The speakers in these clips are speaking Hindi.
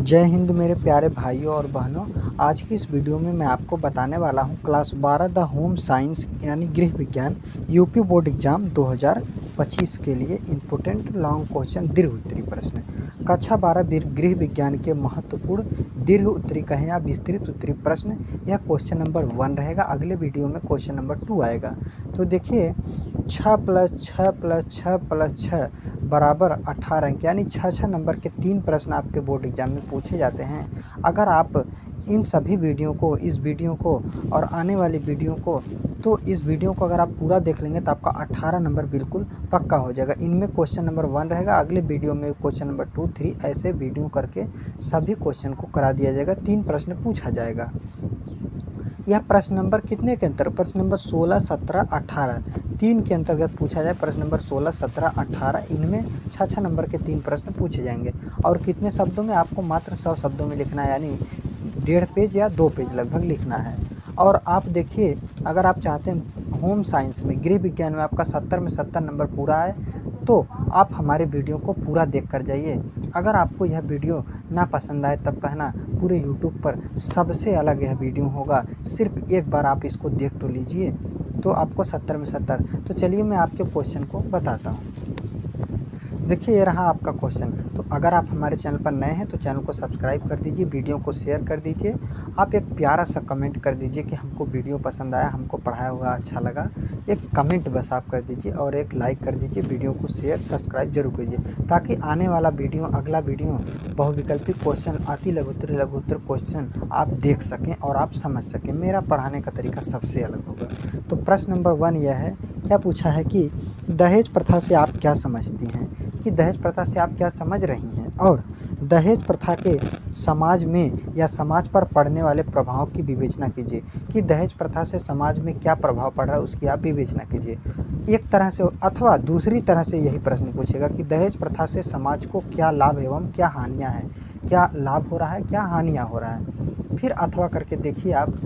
जय हिंद मेरे प्यारे भाइयों और बहनों। आज की इस वीडियो में मैं आपको बताने वाला हूं क्लास 12 द होम साइंस यानी गृह विज्ञान यूपी बोर्ड एग्जाम 2025 के लिए इम्पोर्टेंट लॉन्ग क्वेश्चन दीर्घ उत्तरी प्रश्न। कक्षा 12 गृह विज्ञान के महत्वपूर्ण दीर्घ उत्तरी कहें या विस्तृत उत्तरी प्रश्न। यह क्वेश्चन नंबर 1 रहेगा। अगले वीडियो में क्वेश्चन नंबर 2 आएगा। तो देखिए 6 + 6 + 6 + 6 बराबर 18 अंक यानी 6 नंबर के 3 प्रश्न आपके बोर्ड एग्जाम में पूछे जाते हैं। अगर आप इन सभी वीडियो को, इस वीडियो को और आने वाली वीडियो को, तो इस वीडियो को अगर आप पूरा देख लेंगे तो आपका 18 नंबर बिल्कुल पक्का हो जाएगा। इनमें क्वेश्चन नंबर 1 रहेगा, अगले वीडियो में क्वेश्चन नंबर 2, 3 ऐसे वीडियो करके सभी क्वेश्चन को करा दिया जाएगा। 3 प्रश्न पूछा जाएगा। यह प्रश्न नंबर कितने के अंतर्गत? प्रश्न नंबर 16, 17, 18 3 के अंतर्गत पूछा जाए। प्रश्न नंबर 16, 17, 18 इनमें 6 नंबर के 3 प्रश्न पूछे जाएंगे। और कितने शब्दों में? आपको मात्र 100 शब्दों में लिखना है, यानी 1.5 पेज या 2 पेज लगभग लिखना है। और आप देखिए, अगर आप चाहते हैं होम साइंस में, गृह विज्ञान में आपका 70 में 70 नंबर पूरा है, तो आप हमारे वीडियो को पूरा देख कर जाइए। अगर आपको यह वीडियो ना पसंद आए तब कहना, पूरे यूट्यूब पर सबसे अलग यह वीडियो होगा, सिर्फ एक बार आप इसको देख तो लीजिए, तो आपको 70 में 70। तो चलिए मैं आपके क्वेश्चन को बताता हूँ। देखिए ये रहा आपका क्वेश्चन। तो अगर आप हमारे चैनल पर नए हैं तो चैनल को सब्सक्राइब कर दीजिए, वीडियो को शेयर कर दीजिए। आप एक प्यारा सा कमेंट कर दीजिए कि हमको वीडियो पसंद आया, हमको पढ़ाया हुआ अच्छा लगा। एक कमेंट बस आप कर दीजिए और एक लाइक कर दीजिए। वीडियो को शेयर सब्सक्राइब जरूर कीजिए ताकि आने वाला वीडियो, अगला वीडियो बहुविकल्पी क्वेश्चन, अति लघुत्तर क्वेश्चन आप देख सकें और आप समझ सकें। मेरा पढ़ाने का तरीका सबसे अलग होगा। तो प्रश्न नंबर 1 यह है, क्या पूछा है कि दहेज प्रथा से आप क्या समझती हैं? कि दहेज प्रथा से आप क्या समझ रही हैं, और दहेज प्रथा के समाज में या समाज पर पड़ने वाले प्रभाव की विवेचना कीजिए। कि दहेज प्रथा से समाज में क्या प्रभाव पड़ रहा है उसकी आप विवेचना कीजिए। एक तरह से, अथवा दूसरी तरह से यही प्रश्न पूछेगा कि दहेज प्रथा से समाज को क्या लाभ एवं क्या हानियाँ हैं, क्या लाभ हो रहा है, क्या हानियाँ हो रहा है। फिर अथवा करके देखिए आप।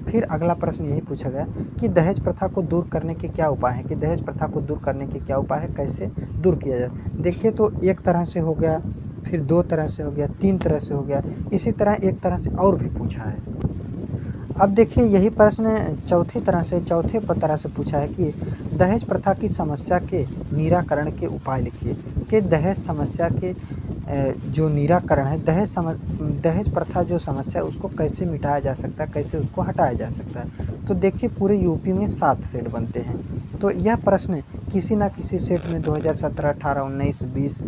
फिर अगला प्रश्न यही पूछा गया कि दहेज प्रथा को दूर करने के क्या उपाय हैं? कि दहेज प्रथा को दूर करने के क्या उपाय है, कैसे दूर किया जाए। देखिए, तो एक तरह से हो गया, फिर 2 तरह से हो गया, 3 तरह से हो गया, इसी तरह एक तरह से और भी पूछा है। अब देखिए यही प्रश्न चौथे तरह से पूछा है कि दहेज प्रथा की समस्या के निराकरण के उपाय लिखिए। कि दहेज समस्या के जो निराकरण है, दहेज प्रथा जो समस्या है उसको कैसे मिटाया जा सकता है, कैसे उसको हटाया जा सकता है। तो देखिए पूरे यूपी में 7 सेट बनते हैं। तो यह प्रश्न किसी ना किसी सेट में 2017, 18, 19, 20,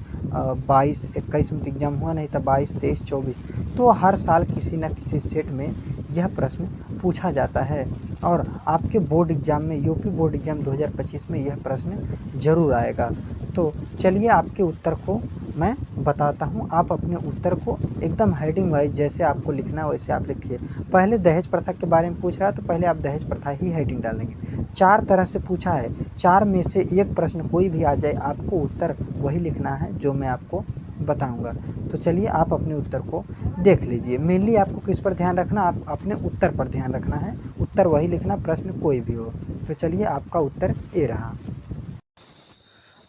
22, 21 में एग्जाम हुआ, नहीं था 22, 23, 24। तो हर साल किसी न किसी सेट में यह प्रश्न पूछा जाता है। और आपके बोर्ड एग्ज़ाम में, यूपी बोर्ड एग्ज़ाम 2025 में यह प्रश्न ज़रूर आएगा। तो चलिए आपके उत्तर को मैं बताता हूँ। आप अपने उत्तर को एकदम हेडिंग वाइज जैसे आपको लिखना है वैसे आप लिखिए। पहले दहेज प्रथा के बारे में पूछ रहा है तो पहले आप दहेज प्रथा ही हेडिंग डालेंगे। 4 तरह से पूछा है, 4 में से एक प्रश्न कोई भी आ जाए, आपको उत्तर वही लिखना है जो मैं आपको बताऊंगा। तो चलिए आप अपने उत्तर को देख लीजिए। मेनली आपको किस पर ध्यान रखना? आप अपने उत्तर पर ध्यान रखना है। उत्तर वही लिखना, प्रश्न कोई भी हो। तो चलिए आपका उत्तर ए रहा।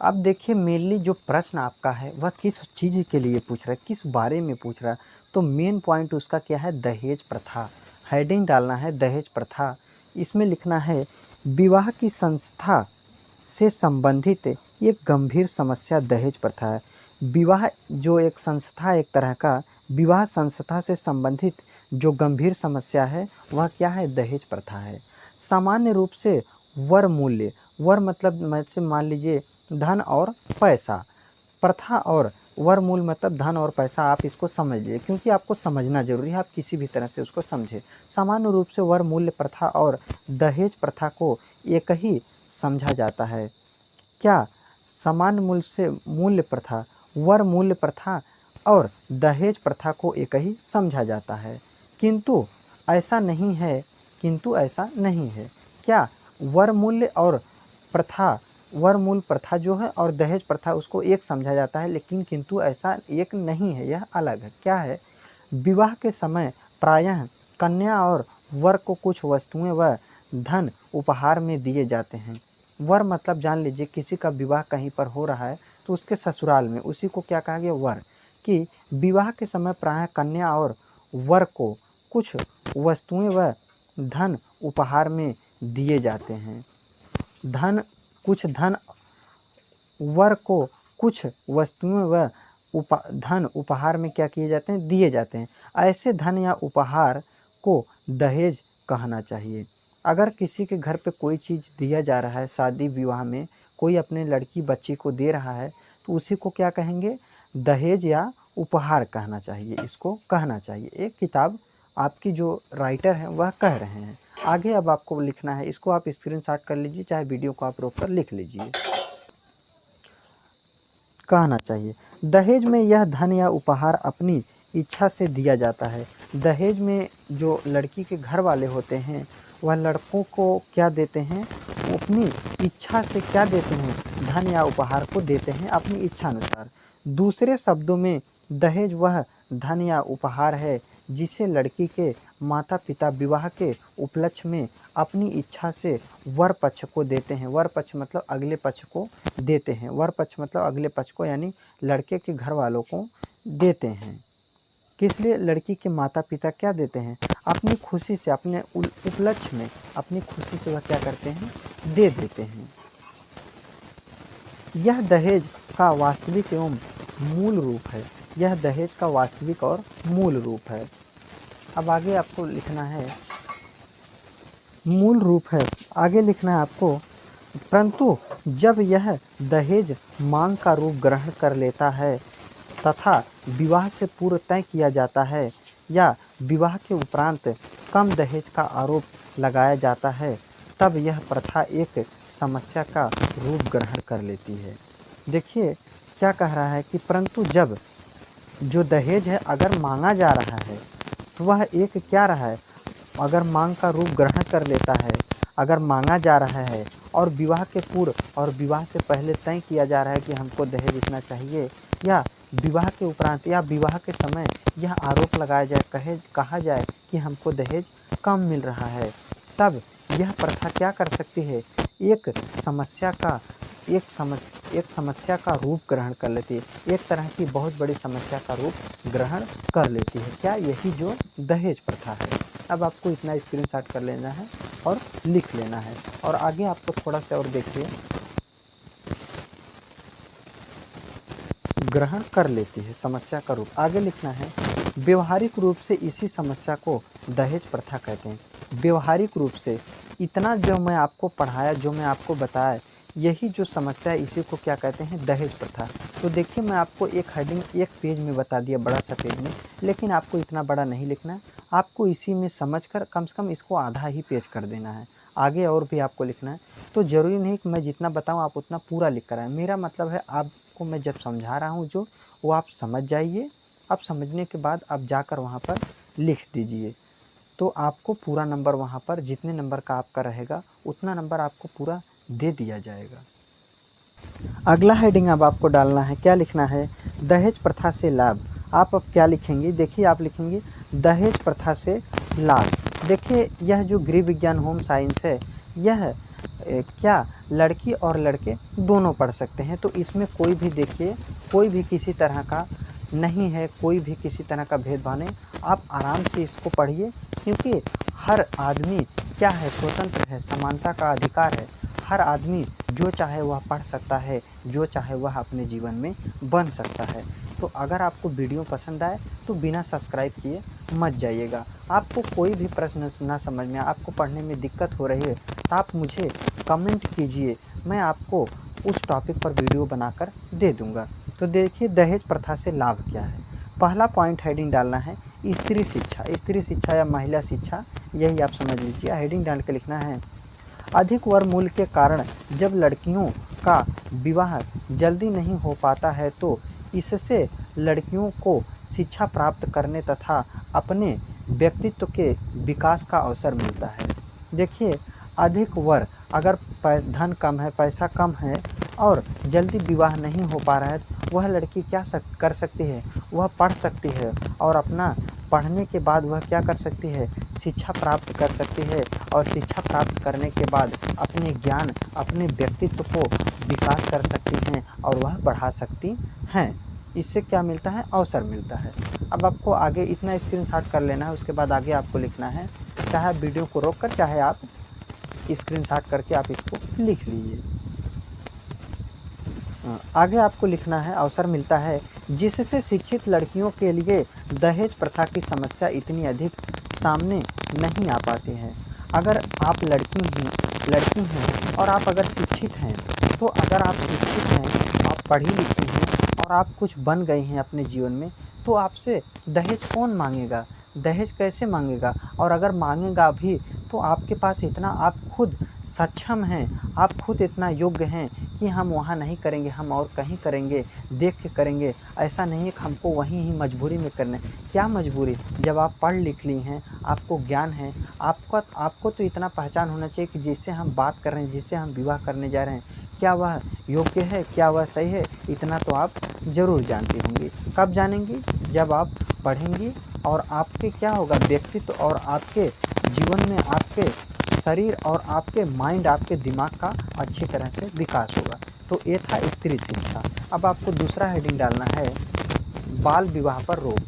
अब देखिए मेनली जो प्रश्न आपका है वह किस चीज़ के लिए पूछ रहा है, किस बारे में पूछ रहा है। तो मेन पॉइंट उसका क्या है? दहेज प्रथा। हेडिंग डालना है दहेज प्रथा। इसमें लिखना है विवाह की संस्था से संबंधित एक गंभीर समस्या दहेज प्रथा है। विवाह जो एक संस्था, एक तरह का विवाह संस्था से संबंधित जो गंभीर समस्या है वह क्या है? दहेज प्रथा है। सामान्य रूप से वर मूल्य, वर मतलब से मान लीजिए धन और पैसा, प्रथा और वर मूल मतलब धन और पैसा। आप इसको समझ लीजिए क्योंकि आपको समझना जरूरी है, आप किसी भी तरह से उसको समझें। सामान्य रूप से वर मूल्य प्रथा और दहेज प्रथा को एक ही समझा जाता है। क्या? सामान्य मूल्य प्रथा, वर मूल्य प्रथा और दहेज प्रथा को एक ही समझा जाता है। किंतु ऐसा नहीं है, किंतु ऐसा नहीं है। क्या? वर मूल्य और प्रथा, वर मूल प्रथा जो है और दहेज प्रथा उसको एक समझा जाता है, लेकिन किंतु ऐसा एक नहीं है, यह अलग है। क्या है? विवाह के समय प्रायः कन्या और वर को कुछ वस्तुएं व धन उपहार में दिए जाते हैं। वर मतलब जान लीजिए किसी का विवाह कहीं पर हो रहा है तो उसके ससुराल में, उसी को क्या कहा गया? वर। कि विवाह के समय प्रायः कन्या और वर को कुछ वस्तुएं व धन उपहार में दिए जाते हैं। धन वर को कुछ वस्तुएं व धन उपहार में क्या किए जाते हैं, दिए जाते हैं। ऐसे धन या उपहार को दहेज कहना चाहिए। अगर किसी के घर पे कोई चीज़ दिया जा रहा है, शादी विवाह में कोई अपने लड़की बच्ची को दे रहा है, तो उसी को क्या कहेंगे, दहेज या उपहार कहना चाहिए, इसको कहना चाहिए। एक किताब आपकी जो राइटर हैं वह कह रहे हैं। आगे अब आपको लिखना है, इसको आप स्क्रीनशॉट कर लीजिए, चाहे वीडियो को आप रोक कर लिख लीजिए। कहना चाहिए, दहेज में यह धन या उपहार अपनी इच्छा से दिया जाता है। दहेज में जो लड़की के घर वाले होते हैं वह लड़कों को क्या देते हैं, अपनी इच्छा से क्या देते हैं, धन या उपहार को देते हैं अपनी इच्छा अनुसार। दूसरे शब्दों में दहेज वह धन या उपहार है जिसे लड़की के माता पिता विवाह के उपलक्ष्य में अपनी इच्छा से वर पक्ष को देते हैं। वर पक्ष मतलब अगले पक्ष को देते हैं। वर पक्ष मतलब अगले पक्ष को, यानी लड़के के घर वालों को देते हैं। किस लिए, लड़की के माता पिता क्या देते हैं, अपनी खुशी से, अपने उपलक्ष्य में अपनी खुशी से वह क्या करते हैं, दे देते हैं। यह दहेज का वास्तविक एवं मूल रूप है। यह दहेज का वास्तविक और मूल रूप है। अब आगे आपको लिखना है, मूल रूप है, आगे लिखना है आपको। परंतु जब यह दहेज मांग का रूप ग्रहण कर लेता है तथा विवाह से पूर्व तय किया जाता है या विवाह के उपरांत कम दहेज का आरोप लगाया जाता है, तब यह प्रथा एक समस्या का रूप ग्रहण कर लेती है। देखिए क्या कह रहा है कि परंतु जब जो दहेज है अगर मांगा जा रहा है तो वह एक क्या रहा है, अगर मांग का रूप ग्रहण कर लेता है, अगर मांगा जा रहा है और विवाह के पूर्व और विवाह से पहले तय किया जा रहा है कि हमको दहेज इतना चाहिए, या विवाह के उपरांत या विवाह के समय यह आरोप लगाया जाए, कहा जाए कि हमको दहेज कम मिल रहा है, तब यह प्रथा क्या कर सकती है, एक समस्या का रूप ग्रहण कर लेती है। एक तरह की बहुत बड़ी समस्या का रूप ग्रहण कर लेती है। क्या, यही जो दहेज प्रथा है। अब आपको इतना स्क्रीनशॉट कर लेना है और लिख लेना है, और आगे आपको थोड़ा सा और देखिए, ग्रहण कर लेती है समस्या का रूप। आगे लिखना है, व्यवहारिक रूप से इसी समस्या को दहेज प्रथा कहते हैं। व्यवहारिक रूप से इतना जो मैं आपको पढ़ाया, जो मैं आपको बताया, यही जो समस्या है इसी को क्या कहते हैं, दहेज प्रथा। तो देखिए मैं आपको एक हेडिंग एक पेज में बता दिया, बड़ा सा पेज में, लेकिन आपको इतना बड़ा नहीं लिखना है, आपको इसी में समझकर कम से कम इसको आधा ही पेज कर देना है। आगे और भी आपको लिखना है, तो ज़रूरी नहीं कि मैं जितना बताऊं आप उतना पूरा लिख कर आएँ। मेरा मतलब है आपको मैं जब समझा रहा हूं जो वो आप समझ जाइए। आप समझने के बाद आप जाकर वहां पर लिख दीजिए, तो आपको पूरा नंबर वहां पर जितने नंबर का आपका रहेगा उतना नंबर आपको पूरा दे दिया जाएगा। अगला हेडिंग अब आपको डालना है, क्या लिखना है, दहेज प्रथा से लाभ। आप अब क्या लिखेंगे, देखिए आप लिखेंगे दहेज प्रथा से लाभ। देखिए यह जो गृह विज्ञान होम साइंस है, यह क्या लड़की और लड़के दोनों पढ़ सकते हैं। तो इसमें कोई भी, देखिए कोई भी किसी तरह का नहीं है, कोई भी किसी तरह का भेदभाव नहीं। आप आराम से इसको पढ़िए, क्योंकि हर आदमी क्या है, स्वतंत्र है, समानता का अधिकार है। हर आदमी जो चाहे वह पढ़ सकता है, जो चाहे वह अपने जीवन में बन सकता है। तो अगर आपको वीडियो पसंद आए तो बिना सब्सक्राइब किए मत जाइएगा। आपको कोई भी प्रश्न ना समझ में, आपको पढ़ने में दिक्कत हो रही है तो आप मुझे कमेंट कीजिए, मैं आपको उस टॉपिक पर वीडियो बनाकर दे दूँगा। तो देखिए दहेज प्रथा से लाभ क्या है। पहला पॉइंट हेडिंग डालना है, स्त्री शिक्षा। स्त्री शिक्षा या महिला शिक्षा, यही आप समझ लीजिए। हेडिंग डाल के लिखना है, अधिक वर मूल्य के कारण जब लड़कियों का विवाह जल्दी नहीं हो पाता है तो इससे लड़कियों को शिक्षा प्राप्त करने तथा अपने व्यक्तित्व के विकास का अवसर मिलता है। देखिए अधिक वर, अगर धन कम है, पैसा कम है और जल्दी विवाह नहीं हो पा रहा है, वह लड़की क्या कर सकती है, वह पढ़ सकती है और अपना पढ़ने के बाद वह क्या कर सकती है, शिक्षा प्राप्त कर सकती है, और शिक्षा प्राप्त करने के बाद अपने ज्ञान, अपने व्यक्तित्व को विकास कर सकती हैं और वह बढ़ा सकती हैं। इससे क्या मिलता है, अवसर मिलता है। अब आपको आगे इतना स्क्रीनशॉट कर लेना है, उसके बाद आगे आपको लिखना है, चाहे आप वीडियो को रोक कर चाहे आप स्क्रीनशॉट करके आप इसको लिख लीजिए। आगे आपको लिखना है, अवसर मिलता है जिससे शिक्षित लड़कियों के लिए दहेज प्रथा की समस्या इतनी अधिक सामने नहीं आ पाती है। अगर आप लड़की हैं और आप अगर शिक्षित हैं, तो अगर आप शिक्षित हैं, आप पढ़ी लिखी हैं और आप कुछ बन गई हैं अपने जीवन में, तो आपसे दहेज कौन मांगेगा, दहेज कैसे मांगेगा। और अगर मांगेगा भी तो आपके पास इतना, आप खुद सक्षम हैं, आप खुद इतना योग्य हैं कि हम वहाँ नहीं करेंगे, हम और कहीं करेंगे, देख के करेंगे। ऐसा नहीं है कि हमको वहीं ही मजबूरी में करना है। क्या मजबूरी, जब आप पढ़ लिख ली हैं, आपको ज्ञान है, आपको तो इतना पहचान होना चाहिए कि जिससे हम बात कर रहे हैं, जिससे हम विवाह करने जा रहे हैं, क्या वह योग्य है, क्या वह सही है, इतना तो आप ज़रूर जानती होंगी। कब जानेंगी, जब आप पढ़ेंगी और आपके क्या होगा, व्यक्तित्व और आपके जीवन में आपके शरीर और आपके माइंड, आपके दिमाग का अच्छी तरह से विकास होगा। तो ये था स्त्री शिक्षा। अब आपको दूसरा हेडिंग डालना है, बाल विवाह पर रोक।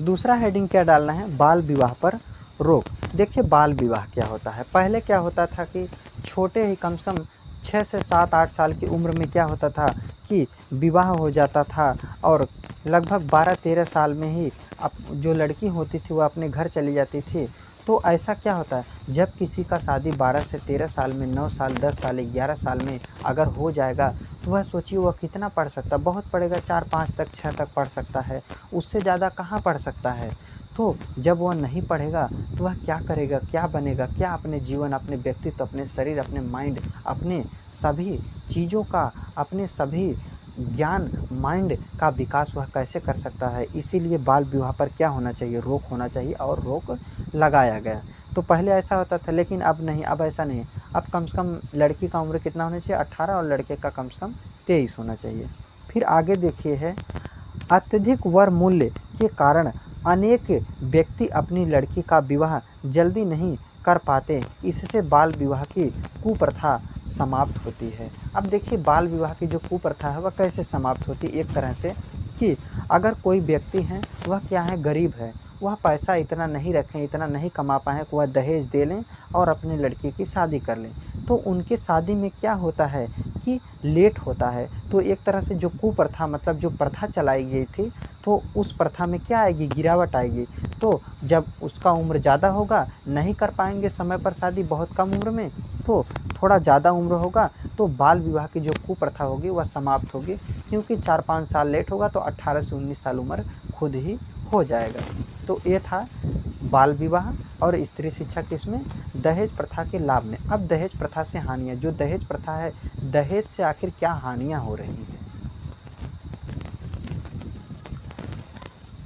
दूसरा हेडिंग क्या डालना है, बाल विवाह पर रोक। देखिए बाल विवाह क्या होता है। पहले क्या होता था कि छोटे ही कम से कम 6 से 7-8 साल की उम्र में क्या होता था कि विवाह हो जाता था और लगभग 12-13 साल में ही जो लड़की होती थी वह अपने घर चली जाती थी। तो ऐसा क्या होता है, जब किसी का शादी 12 से 13 साल में, 9 साल, 10 साल, 11 साल में अगर हो जाएगा, तो वह सोचिए वह कितना पढ़ सकता, बहुत पढ़ेगा, 4-5 तक 6 तक पढ़ सकता है, उससे ज़्यादा कहाँ पढ़ सकता है। तो जब वह नहीं पढ़ेगा तो वह क्या करेगा, क्या बनेगा, क्या अपने जीवन, अपने व्यक्तित्व, अपने शरीर, अपने माइंड, अपने सभी चीज़ों का, अपने सभी ज्ञान, माइंड का विकास वह कैसे कर सकता है। इसीलिए बाल विवाह पर क्या होना चाहिए, रोक होना चाहिए और रोक लगाया गया। तो पहले ऐसा होता था, लेकिन अब नहीं, अब ऐसा नहीं। अब कम से कम लड़की का उम्र कितना होना चाहिए, 18 और लड़के का कम से कम 23 होना चाहिए। फिर आगे देखिए है, अत्यधिक वर मूल्य के कारण अनेक व्यक्ति अपनी लड़की का विवाह जल्दी नहीं कर पाते, इससे बाल विवाह की कुप्रथा समाप्त होती है। अब देखिए बाल विवाह की जो कुप्रथा है वह कैसे समाप्त होती है, एक तरह से कि अगर कोई व्यक्ति है, वह क्या है, गरीब है, वह पैसा इतना नहीं रखें, इतना नहीं कमा पाएँ कि वह दहेज दे लें और अपनी लड़की की शादी कर लें, तो उनके शादी में क्या होता है कि लेट होता है। तो एक तरह से जो कुप्रथा, मतलब जो प्रथा चलाई गई थी, तो उस प्रथा में क्या आएगी, गिरावट आएगी। तो जब उसका उम्र ज़्यादा होगा, नहीं कर पाएंगे समय पर शादी, बहुत कम उम्र में, तो थोड़ा ज़्यादा उम्र होगा तो बाल विवाह की जो कुप्रथा होगी वह समाप्त होगी, क्योंकि 4-5 साल लेट होगा तो 18 से 19 साल उम्र खुद ही हो जाएगा। तो ये था बाल विवाह और स्त्री शिक्षा किसमें, दहेज प्रथा के लाभ में। अब दहेज प्रथा से हानियाँ, जो दहेज प्रथा है, दहेज से आखिर क्या हानियाँ हो रही हैं।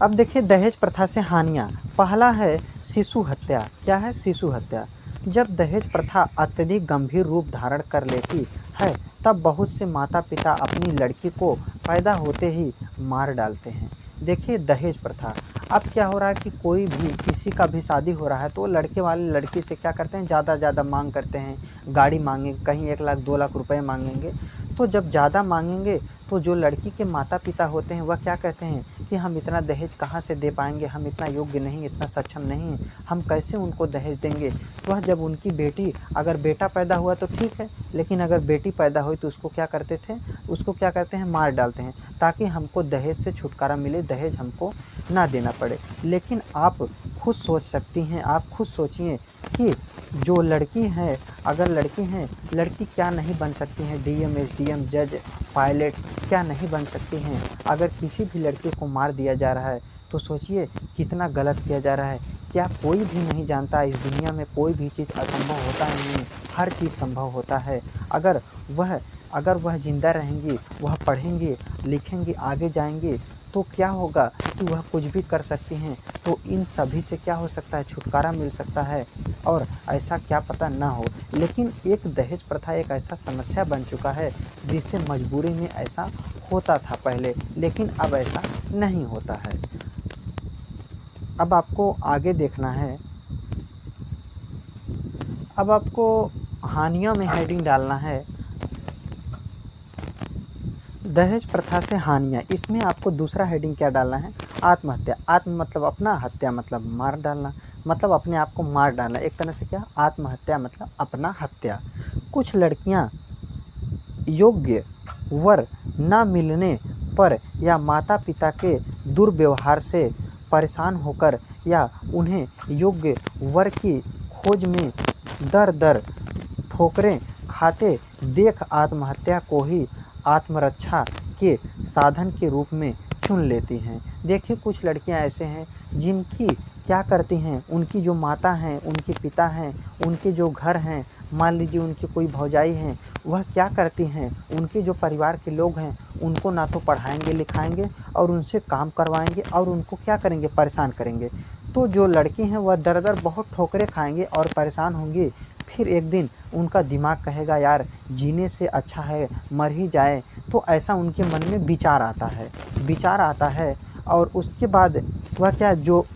अब देखिए दहेज प्रथा से हानियाँ, पहला है शिशु हत्या। क्या है, शिशु हत्या। जब दहेज प्रथा अत्यधिक गंभीर रूप धारण कर लेती है, तब बहुत से माता पिता अपनी लड़की को पैदा होते ही मार डालते हैं। देखिए दहेज प्रथा, अब क्या हो रहा है कि कोई भी, किसी का भी शादी हो रहा है तो लड़के वाले लड़की से क्या करते हैं, ज़्यादा मांग करते हैं, गाड़ी मांगेंगे, कहीं 1 लाख 2 लाख रुपए मांगेंगे। तो जब ज़्यादा मांगेंगे तो जो लड़की के माता पिता होते हैं वह क्या कहते हैं कि हम इतना दहेज कहाँ से दे पाएंगे, हम इतना योग्य नहीं, इतना सक्षम नहीं हैं, हम कैसे उनको दहेज देंगे। वह जब उनकी बेटी, अगर बेटा पैदा हुआ तो ठीक है, लेकिन अगर बेटी पैदा हुई तो उसको क्या करते थे, उसको क्या करते हैं, मार डालते हैं, ताकि हमको दहेज से छुटकारा मिले, दहेज हमको ना देना पड़े। लेकिन आप खुद सोच सकती हैं, आप खुद सोचिए कि जो लड़की है, अगर लड़की हैं, लड़की क्या नहीं बन सकती हैं, डीएम, एसडीएम, जज, पायलट क्या नहीं बन सकती हैं। अगर किसी भी लड़के को मार दिया जा रहा है तो सोचिए कितना गलत किया जा रहा है। क्या कोई भी नहीं जानता, इस दुनिया में कोई भी चीज़ असंभव होता नहीं, हर चीज़ संभव होता है। अगर वह ज़िंदा रहेंगी, वह पढ़ेंगी, लिखेंगी, आगे जाएंगी, तो क्या होगा कि वह कुछ भी कर सकती हैं। तो इन सभी से क्या हो सकता है, छुटकारा मिल सकता है, और ऐसा क्या पता ना हो। लेकिन एक दहेज प्रथा एक ऐसा समस्या बन चुका है जिससे मजबूरी में ऐसा होता था पहले, लेकिन अब ऐसा नहीं होता है। अब आपको आगे देखना है, अब आपको हानियों में हेडिंग डालना है, दहेज प्रथा से हानियाँ, इसमें आपको दूसरा हेडिंग क्या डालना है, आत्महत्या। आत्म मतलब अपना, हत्या मतलब मार डालना, मतलब अपने आप को मार डालना, एक तरह से क्या, आत्महत्या मतलब अपना हत्या। कुछ लड़कियां योग्य वर न मिलने पर या माता पिता के दुर्व्यवहार से परेशान होकर या उन्हें योग्य वर की खोज में दर दर ठोकरें खाते देख आत्महत्या को ही आत्मरक्षा के साधन के रूप में चुन लेती हैं। देखिए कुछ लड़कियां ऐसे हैं जिनकी क्या करती हैं, उनकी जो माता हैं, उनके पिता हैं, उनके जो घर हैं, मान लीजिए उनकी कोई भौजाई हैं, वह क्या करती हैं, उनके जो परिवार के लोग हैं उनको ना तो पढ़ाएंगे लिखाएंगे और उनसे काम करवाएंगे और उनको क्या करेंगे, परेशान करेंगे। तो जो लड़की हैं वह दर दर बहुत ठोकरें खाएंगे और परेशान होंगी। फिर एक दिन उनका दिमाग कहेगा यार जीने से अच्छा है मर ही जाए, तो ऐसा उनके मन में विचार आता है। और उसके बाद वह क्या, जो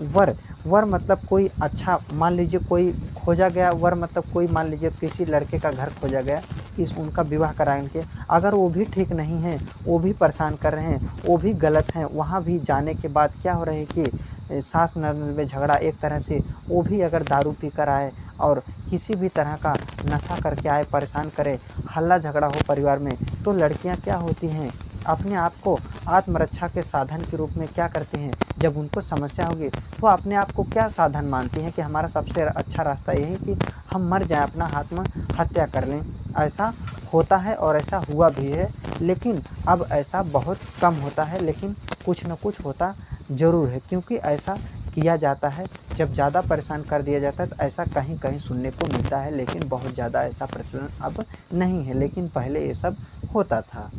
वर मतलब कोई अच्छा, मान लीजिए कोई खोजा गया वर, मतलब कोई मान लीजिए किसी लड़के का घर खोजा गया, इस उनका विवाह कराएंगे, अगर वो भी ठीक नहीं है, वो भी परेशान कर रहे हैं, वो भी गलत हैं, वहाँ भी जाने के बाद क्या हो रहा है कि सास ननद में झगड़ा, एक तरह से वो भी अगर दारू पी कर आए और किसी भी तरह का नशा करके आए, परेशान करे, हल्ला झगड़ा हो परिवार में, तो लड़कियां क्या होती हैं, अपने आप को आत्मरक्षा के साधन के रूप में क्या करती हैं, जब उनको समस्या होगी तो अपने आप को क्या साधन मानती हैं कि हमारा सबसे अच्छा रास्ता यही कि हम मर जाएं, अपना आत्महत्या कर लें। ऐसा होता है और ऐसा हुआ भी है, लेकिन अब ऐसा बहुत कम होता है, लेकिन कुछ न कुछ होता ज़रूर है, क्योंकि ऐसा किया जाता है। जब ज़्यादा परेशान कर दिया जाता है तो ऐसा कहीं कहीं सुनने को मिलता है, लेकिन बहुत ज़्यादा ऐसा प्रचलन अब नहीं है, लेकिन पहले ये सब होता था।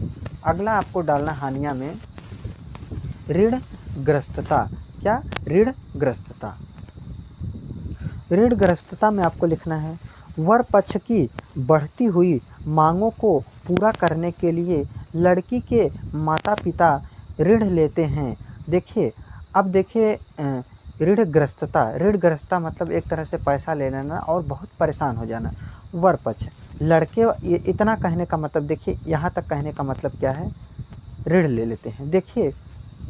अगला आपको डालना हानिया में ऋणग्रस्तता। क्या, ऋणग्रस्तता। ऋणग्रस्तता में आपको लिखना है वर पक्ष की बढ़ती हुई मांगों को पूरा करने के लिए लड़की के माता पिता ऋण लेते हैं। देखिए अब देखिए ऋणग्रस्तता मतलब एक तरह से पैसा ले लेना और बहुत परेशान हो जाना। वर पक्ष लड़के, ये इतना कहने का मतलब, देखिए यहाँ तक कहने का मतलब क्या है, ऋण ले लेते हैं। देखिए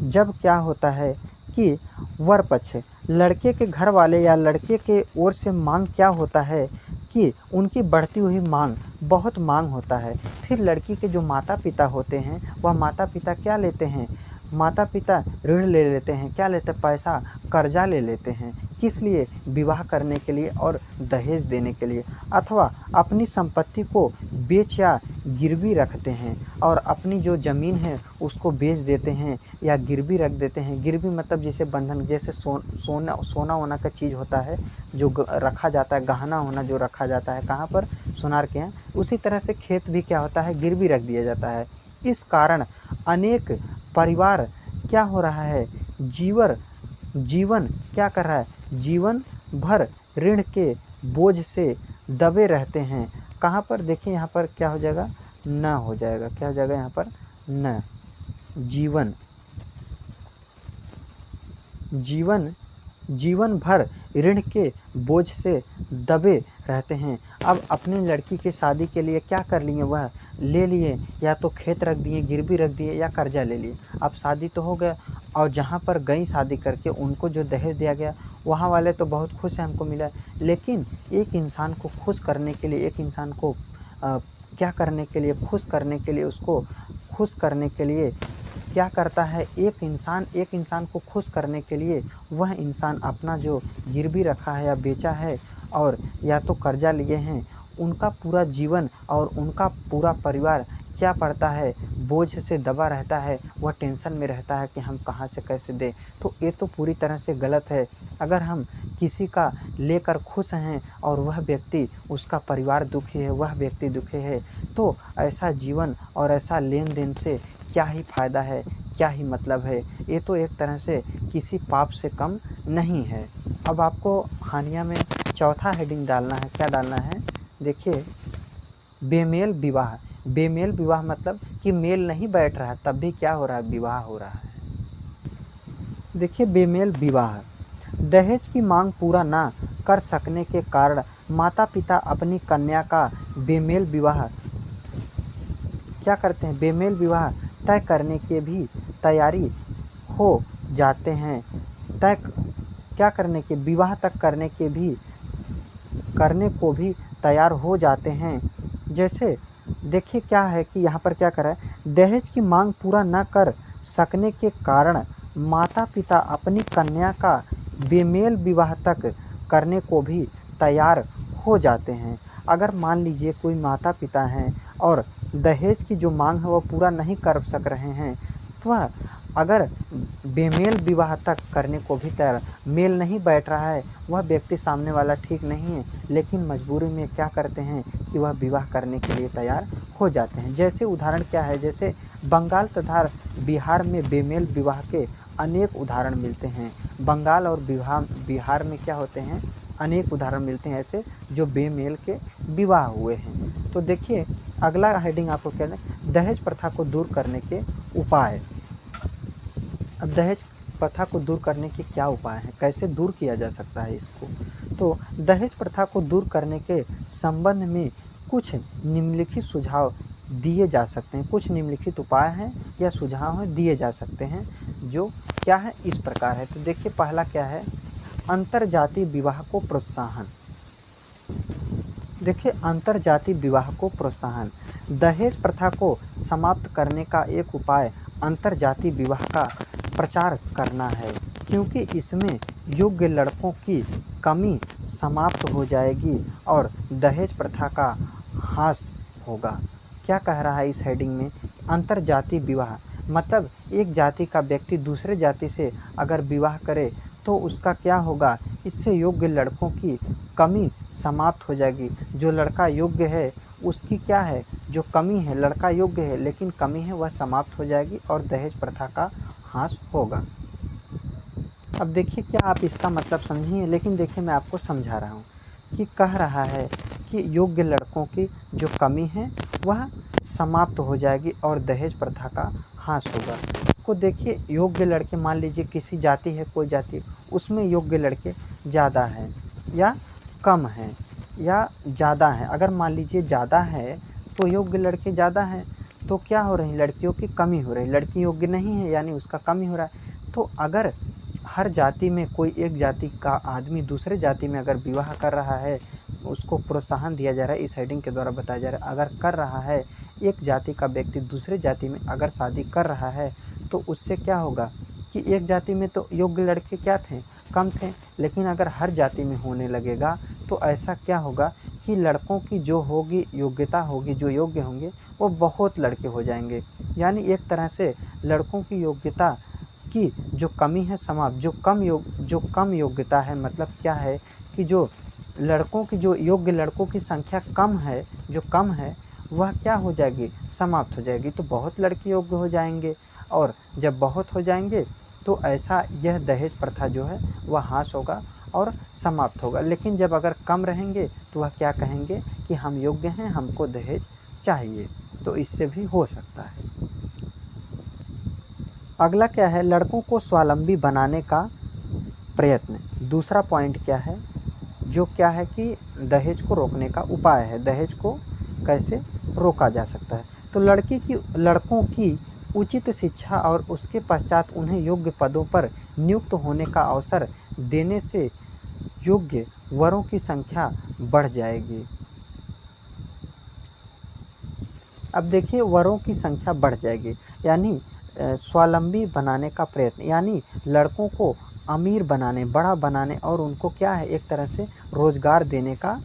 जब क्या होता है कि वर पक्ष, लड़के के घर वाले या लड़के के ओर से मांग क्या होता है कि उनकी बढ़ती हुई मांग, बहुत मांग होता है। फिर लड़की के जो माता पिता होते हैं वह माता पिता क्या लेते हैं, माता पिता ऋण ले लेते हैं। क्या लेते हैं, पैसा, कर्जा ले लेते हैं। किस लिए, विवाह करने के लिए और दहेज देने के लिए, अथवा अपनी संपत्ति को बेच या गिरवी रखते हैं और अपनी जो ज़मीन है उसको बेच देते हैं या गिरवी रख देते हैं। गिरवी मतलब जैसे बंधन, जैसे सोना होना का चीज़ होता है जो रखा जाता है, गहना होना जो रखा जाता है, कहाँ पर, सुनार के यहाँ। उसी तरह से खेत भी क्या होता है, गिरवी रख दिया जाता है। इस कारण अनेक परिवार क्या हो रहा है, जीवन क्या कर रहा है, जीवन भर ऋण के बोझ से दबे रहते हैं। कहाँ पर, देखिए यहाँ पर क्या हो जाएगा, न हो जाएगा, क्या हो जाएगा यहाँ पर, न, जीवन भर ऋण के बोझ से दबे रहते हैं। अब अपनी लड़की की शादी के लिए क्या कर लिए, वह ले लिए, या तो खेत रख दिए, गिरवी रख दिए, या कर्जा ले लिए। अब शादी तो हो गया और जहाँ पर गई शादी करके उनको जो दहेज दिया गया वहाँ वाले तो बहुत खुश हैं, हमको मिला। लेकिन एक इंसान को खुश करने के लिए, एक इंसान को क्या करने के लिए, खुश करने के लिए, उसको खुश करने के लिए क्या करता है, एक इंसान को खुश करने के लिए वह इंसान अपना जो गिरवी रखा है या बेचा है और या तो कर्जा लिए हैं, उनका पूरा जीवन और उनका पूरा परिवार क्या पड़ता है, बोझ से दबा रहता है, वह टेंशन में रहता है कि हम कहाँ से कैसे दें। तो ये तो पूरी तरह से गलत है। अगर हम किसी का लेकर खुश हैं और वह व्यक्ति, उसका परिवार दुखी है, वह व्यक्ति दुखी है, तो ऐसा जीवन और ऐसा लेन देन से क्या ही फ़ायदा है, क्या ही मतलब है। ये तो एक तरह से किसी पाप से कम नहीं है। अब आपको हानिया में चौथा हेडिंग डालना है। क्या डालना है, देखिए बेमेल विवाह मतलब कि मेल नहीं बैठ रहा है, तब भी क्या हो रहा है, विवाह हो रहा है। देखिए बेमेल विवाह, दहेज की मांग पूरा ना कर सकने के कारण माता पिता अपनी कन्या का बेमेल विवाह क्या करते हैं, बेमेल विवाह तय करने के भी तैयारी हो जाते हैं। तय क्या करने के, विवाह तक करने को भी तैयार हो जाते हैं। जैसे देखिए क्या है कि यहाँ पर क्या करा है, दहेज की मांग पूरा न कर सकने के कारण माता पिता अपनी कन्या का बेमेल विवाह तक करने को भी तैयार हो जाते हैं। अगर मान लीजिए कोई माता पिता हैं और दहेज की जो मांग है वो पूरा नहीं कर सक रहे हैं, तो वह अगर बेमेल विवाह तक करने को भी तैयार, मेल नहीं बैठ रहा है, वह व्यक्ति सामने वाला ठीक नहीं है, लेकिन मजबूरी में क्या करते हैं कि वह विवाह करने के लिए तैयार हो जाते हैं। जैसे उदाहरण क्या है, जैसे बंगाल तथा बिहार में बेमेल विवाह के अनेक उदाहरण मिलते हैं। बंगाल और बिहार में क्या होते हैं, अनेक उदाहरण मिलते हैं ऐसे जो बेमेल के विवाह हुए हैं। तो देखिए अगला हेडिंग आपको क्या है, दहेज प्रथा को दूर करने के उपाय। अब दहेज प्रथा को दूर करने के क्या उपाय हैं, कैसे दूर किया जा सकता है इसको। तो दहेज प्रथा को दूर करने के संबंध में कुछ निम्नलिखित सुझाव दिए जा सकते हैं। कुछ निम्नलिखित उपाय हैं या सुझाव हैं दिए जा सकते हैं, जो क्या है इस प्रकार है। तो देखिए पहला क्या है, अंतरजातीय विवाह को प्रोत्साहन। देखिए अंतरजातीय विवाह को प्रोत्साहन, दहेज प्रथा को समाप्त करने का एक उपाय अंतरजातीय विवाह का प्रचार करना है, क्योंकि इसमें योग्य लड़कों की कमी समाप्त हो जाएगी और दहेज प्रथा का ह्रास होगा। क्या कह रहा है इस हेडिंग में, अंतरजातीय विवाह मतलब एक जाति का व्यक्ति दूसरे जाति से अगर विवाह करे तो उसका क्या होगा, इससे योग्य लड़कों की कमी समाप्त हो जाएगी। जो लड़का योग्य है उसकी क्या है, जो कमी है, लड़का योग्य है लेकिन कमी है, वह समाप्त हो जाएगी और दहेज प्रथा का ह्रास होगा। अब देखिए क्या आप इसका मतलब समझिए, लेकिन देखिए मैं आपको समझा रहा हूँ कि कह रहा है कि योग्य लड़कों की जो कमी है वह समाप्त हो जाएगी और दहेज प्रथा का ह्रास होगा। को देखिए योग्य लड़के, मान लीजिए किसी जाति है, कोई जाति, उसमें योग्य लड़के ज़्यादा हैं या कम हैं या ज़्यादा हैं। अगर मान लीजिए ज़्यादा है तो योग्य लड़के ज़्यादा हैं, तो क्या हो रही, लड़कियों की कमी हो रही, लड़की योग्य नहीं है यानी उसका कमी हो रहा है। तो अगर हर जाति में कोई एक जाति का आदमी दूसरे जाति में अगर विवाह कर रहा है, उसको प्रोत्साहन दिया जा रहा है, इस हेडिंग के द्वारा बताया जा रहा है। अगर कर रहा है, एक जाति का व्यक्ति दूसरे जाति में अगर शादी कर रहा है तो उससे क्या होगा कि एक जाति में तो योग्य लड़के क्या थे, कम थे, लेकिन अगर हर जाति में होने लगेगा तो ऐसा क्या होगा कि लड़कों की जो होगी योग्यता होगी, जो योग्य होंगे वो बहुत लड़के हो जाएंगे। यानी एक तरह से लड़कों की योग्यता की जो कमी है समाप्त, जो कम योग्यता है, मतलब क्या है कि जो लड़कों की, जो योग्य लड़कों की संख्या कम है, जो कम है वह क्या हो जाएगी, समाप्त हो जाएगी। तो बहुत लड़के योग्य हो जाएंगे और जब बहुत हो जाएंगे तो ऐसा यह दहेज प्रथा जो है वह ह्रास होगा और समाप्त होगा। लेकिन जब अगर कम रहेंगे तो वह क्या कहेंगे कि हम योग्य हैं, हमको दहेज चाहिए, तो इससे भी हो सकता है। अगला क्या है, लड़कों को स्वावलंबी बनाने का प्रयत्न। दूसरा पॉइंट क्या है, जो क्या है कि दहेज को रोकने का उपाय है, दहेज को कैसे रोका जा सकता है। तो लड़कों की उचित शिक्षा और उसके पश्चात उन्हें योग्य पदों पर नियुक्त होने का अवसर देने से योग्य वरों की संख्या बढ़ जाएगी। अब देखिए वरों की संख्या बढ़ जाएगी, यानी स्वावलंबी बनाने का प्रयत्न, यानी लड़कों को अमीर बनाने, बड़ा बनाने और उनको क्या है एक तरह से रोज़गार देने का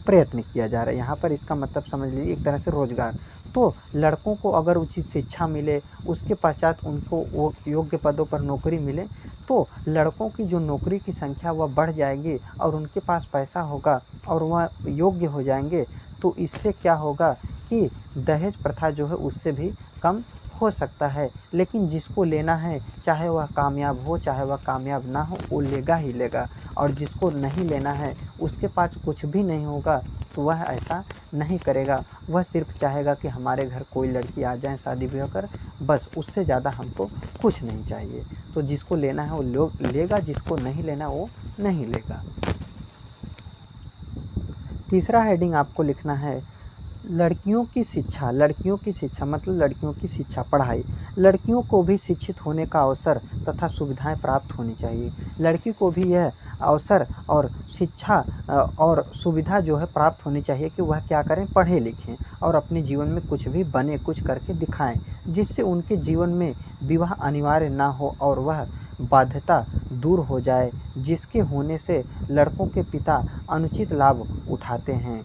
प्रयत्न किया जा रहा है। यहाँ पर इसका मतलब समझ लीजिए एक तरह से रोज़गार। तो लड़कों को अगर उचित शिक्षा मिले, उसके पश्चात उनको वो योग्य पदों पर नौकरी मिले, तो लड़कों की जो नौकरी की संख्या वह बढ़ जाएगी और उनके पास पैसा होगा और वह योग्य हो जाएंगे। तो इससे क्या होगा कि दहेज प्रथा जो है उससे भी कम हो सकता है। लेकिन जिसको लेना है, चाहे वह कामयाब हो चाहे वह कामयाब ना हो, वो लेगा ही लेगा, और जिसको नहीं लेना है उसके पास कुछ भी नहीं होगा तो वह ऐसा नहीं करेगा। वह सिर्फ चाहेगा कि हमारे घर कोई लड़की आ जाए शादी ब्याह कर, बस, उससे ज़्यादा हमको कुछ नहीं चाहिए। तो जिसको लेना है वो लोग लेगा, जिसको नहीं लेना वो नहीं लेगा। तीसरा हेडिंग आपको लिखना है, लड़कियों की शिक्षा मतलब लड़कियों की शिक्षा पढ़ाई। लड़कियों को भी शिक्षित होने का अवसर तथा सुविधाएं प्राप्त होनी चाहिए। लड़की को भी यह अवसर और शिक्षा और सुविधा जो है प्राप्त होनी चाहिए कि वह क्या करें, पढ़ें लिखें और अपने जीवन में कुछ भी बने, कुछ करके दिखाएं, जिससे उनके जीवन में विवाह अनिवार्य ना हो और वह बाध्यता दूर हो जाए, जिसके होने से लड़कों के पिता अनुचित लाभ उठाते हैं।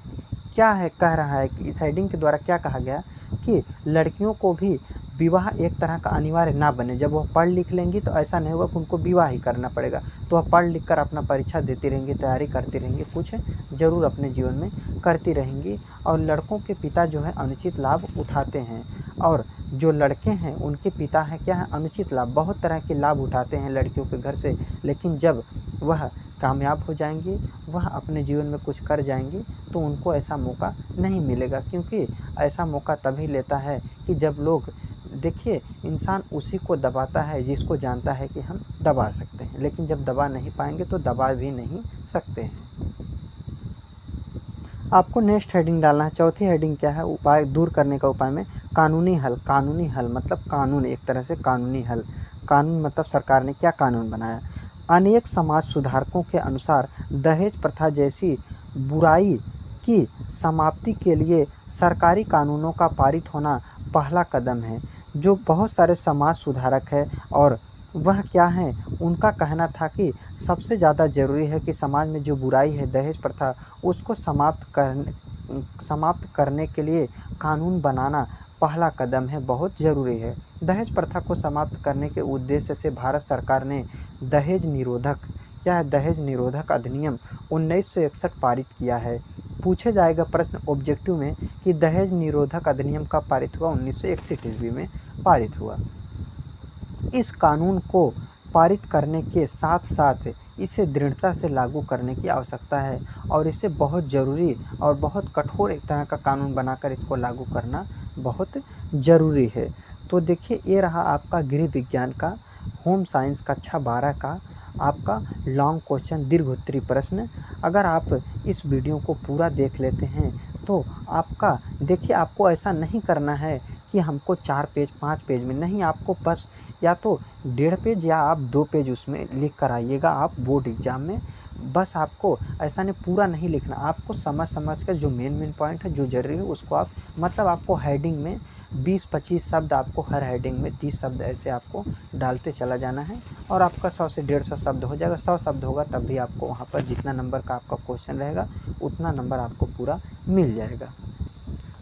क्या है कह रहा है कि इस हेडिंग के द्वारा क्या कहा गया कि लड़कियों को भी विवाह एक तरह का अनिवार्य ना बने। जब वह पढ़ लिख लेंगी तो ऐसा नहीं होगा कि उनको विवाह ही करना पड़ेगा, तो वह पढ़ लिख कर अपना परीक्षा देती रहेंगी, तैयारी करती रहेंगी, कुछ ज़रूर अपने जीवन में करती रहेंगी। और लड़कों के पिता जो है अनुचित लाभ उठाते हैं, और जो लड़के हैं उनके पिता हैं क्या है, अनुचित लाभ, बहुत तरह के लाभ उठाते हैं लड़कियों के घर से। लेकिन जब वह कामयाब हो जाएंगी, वह अपने जीवन में कुछ कर जाएंगी, तो उनको ऐसा मौका नहीं मिलेगा, क्योंकि ऐसा मौका तभी लेता है कि जब लोग, देखिए इंसान उसी को दबाता है जिसको जानता है कि हम दबा सकते हैं, लेकिन जब दबा नहीं पाएंगे तो दबा भी नहीं सकते हैं। आपको नेक्स्ट हेडिंग डालना है। चौथी हेडिंग क्या है, उपाय दूर करने का उपाय में कानूनी हल। कानूनी हल मतलब कानून, एक तरह से कानूनी हल। कानून मतलब सरकार ने क्या कानून बनाया। अनेक समाज सुधारकों के अनुसार दहेज प्रथा जैसी बुराई की समाप्ति के लिए सरकारी कानूनों का पारित होना पहला कदम है। जो बहुत सारे समाज सुधारक हैं और वह क्या हैं, उनका कहना था कि सबसे ज़्यादा ज़रूरी है कि समाज में जो बुराई है दहेज प्रथा, उसको समाप्त करने के लिए कानून बनाना पहला कदम है, बहुत ज़रूरी है। दहेज प्रथा को समाप्त करने के उद्देश्य से भारत सरकार ने दहेज निरोधक अधिनियम 1961 पारित किया है। पूछे जाएगा प्रश्न ऑब्जेक्टिव में कि दहेज निरोधक अधिनियम कब पारित हुआ, 1961 ईस्वी में पारित हुआ। इस कानून को पारित करने के साथ साथ इसे दृढ़ता से लागू करने की आवश्यकता है, और इसे बहुत ज़रूरी और बहुत कठोर एक तरह का कानून बनाकर इसको लागू करना बहुत ज़रूरी है। तो देखिए, ये रहा आपका गृह विज्ञान का होम साइंस कक्षा 12 का आपका लॉन्ग क्वेश्चन, दीर्घोत्तरी प्रश्न। अगर आप इस वीडियो को पूरा देख लेते हैं तो आपका, देखिए आपको ऐसा नहीं करना है कि हमको 4 पेज 5 पेज में नहीं, आपको बस या तो 1.5 पेज या आप 2 पेज उसमें लिख कर आइएगा आप बोर्ड एग्ज़ाम में। बस आपको ऐसा नहीं, पूरा नहीं लिखना, आपको समझ कर जो मेन पॉइंट है, जो ज़रूरी है उसको आप, मतलब आपको हेडिंग में 20-25 शब्द, आपको हर हेडिंग में 30 शब्द ऐसे आपको डालते चला जाना है, और आपका 100 से 150 शब्द हो जाएगा। 100 शब्द होगा तब भी आपको वहाँ पर जितना नंबर का आपका क्वेश्चन रहेगा उतना नंबर आपको पूरा मिल जाएगा।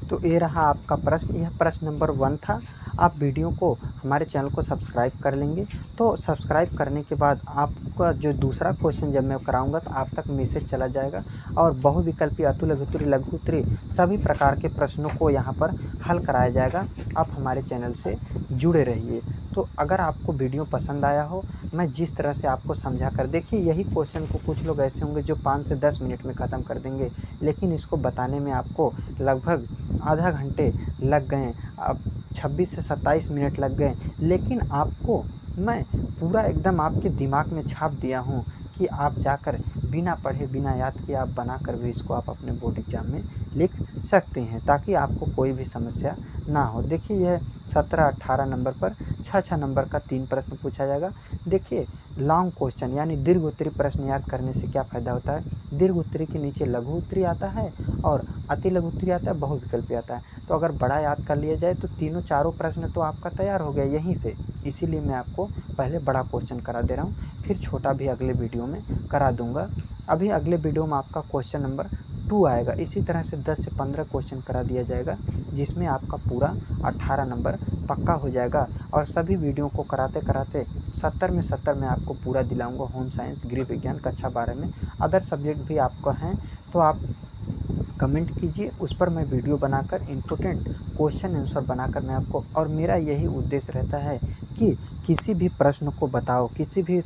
तो ये रहा आपका प्रश्न, यह प्रश्न नंबर 1 था। आप वीडियो को, हमारे चैनल को सब्सक्राइब कर लेंगे, तो सब्सक्राइब करने के बाद आपका जो दूसरा क्वेश्चन जब मैं कराऊंगा तो आप तक मैसेज चला जाएगा, और बहुविकल्पी, अतु लघुत्तरी, लघु उत्तरी सभी प्रकार के प्रश्नों को यहाँ पर हल कराया जाएगा। आप हमारे चैनल से जुड़े रहिए। तो अगर आपको वीडियो पसंद आया हो, मैं जिस तरह से आपको समझा कर, देखिए यही क्वेश्चन को कुछ लोग ऐसे होंगे जो 5 से 10 मिनट में ख़त्म कर देंगे, लेकिन इसको बताने में आपको लगभग आधा घंटे लग गए, अब 26 से 27 मिनट लग गए, लेकिन आपको मैं पूरा एकदम आपके दिमाग में छाप दिया हूँ कि आप जाकर बिना पढ़े, बिना याद किए आप बनाकर भी इसको आप अपने बोर्ड एग्ज़ाम में लिख सकते हैं, ताकि आपको कोई भी समस्या ना हो। देखिए यह 17-18 नंबर पर 6 नंबर का 3 प्रश्न पूछा जाएगा। देखिए लॉन्ग क्वेश्चन यानी दीर्घ उत्तरी प्रश्न याद करने से क्या फ़ायदा होता है, दीर्घ उत्तरी के नीचे लघु उत्तरी आता है और अति लघु उत्तरी आता है, बहुविकल्पी आता है। तो अगर बड़ा याद कर लिया जाए तो तीनों चारों प्रश्न तो आपका तैयार हो गया यहीं से। इसीलिए मैं आपको पहले बड़ा क्वेश्चन करा दे रहा हूँ, फिर छोटा भी अगले वीडियो में करा दूंगा। अभी अगले वीडियो में आपका क्वेश्चन नंबर 2 आएगा। इसी तरह से 10 से 15 क्वेश्चन करा दिया जाएगा, जिसमें आपका पूरा 18 नंबर पक्का हो जाएगा। और सभी वीडियो को कराते कराते 70 में 70 में आपको पूरा दिलाऊंगा। होम साइंस, गृह विज्ञान कक्षा 12 में अदर सब्जेक्ट भी आपका हैं तो आप कमेंट कीजिए, उस पर मैं वीडियो बनाकर इम्पोर्टेंट क्वेश्चन आंसर बनाकर मैं आपको, और मेरा यही उद्देश्य रहता है कि किसी भी प्रश्न को बताओ, किसी भी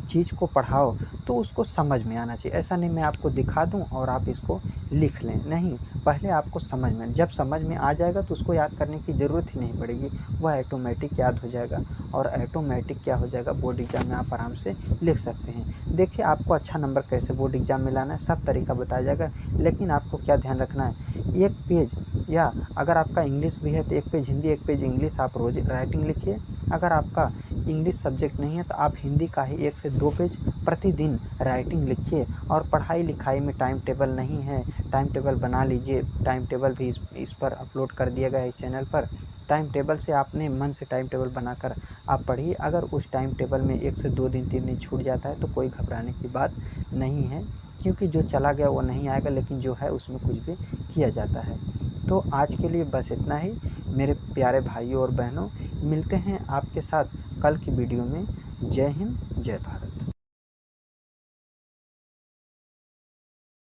चीज़ को पढ़ाओ तो उसको समझ में आना चाहिए। ऐसा नहीं मैं आपको दिखा दूँ और आप इसको लिख लें, नहीं, पहले आपको समझ में, जब समझ में आ जाएगा तो उसको याद करने की ज़रूरत ही नहीं पड़ेगी, वह ऑटोमेटिक याद हो जाएगा और ऑटोमेटिक क्या हो जाएगा, बोर्ड एग्ज़ाम में आप आराम से लिख सकते हैं। देखिए आपको अच्छा नंबर कैसे बोर्ड एग्ज़ाम में लाना है, सब तरीका बताया जाएगा, लेकिन आपको क्या ध्यान रखना है, एक पेज, या अगर आपका इंग्लिश भी है तो एक पेज हिंदी, एक पेज इंग्लिश आप रोज़ राइटिंग लिखिए। अगर आपका इंग्लिश सब्जेक्ट नहीं है तो आप हिंदी का ही 1 से 2 पेज प्रतिदिन राइटिंग लिखिए। और पढ़ाई लिखाई में टाइम टेबल नहीं है, टाइम टेबल बना लीजिए, टाइम टेबल भी इस पर अपलोड कर दिया गया है इस चैनल पर। टाइम टेबल से आपने मन से टाइम टेबल बनाकर आप पढ़िए। अगर उस टाइम टेबल में 1 से 2 दिन 3 दिन छूट जाता है तो कोई घबराने की बात नहीं है, क्योंकि जो चला गया वो नहीं आएगा, लेकिन जो है उसमें कुछ भी किया जाता है। तो आज के लिए बस इतना ही मेरे प्यारे भाइयों और बहनों, मिलते हैं आपके साथ कल की वीडियो में। जय हिंद, जय भारत।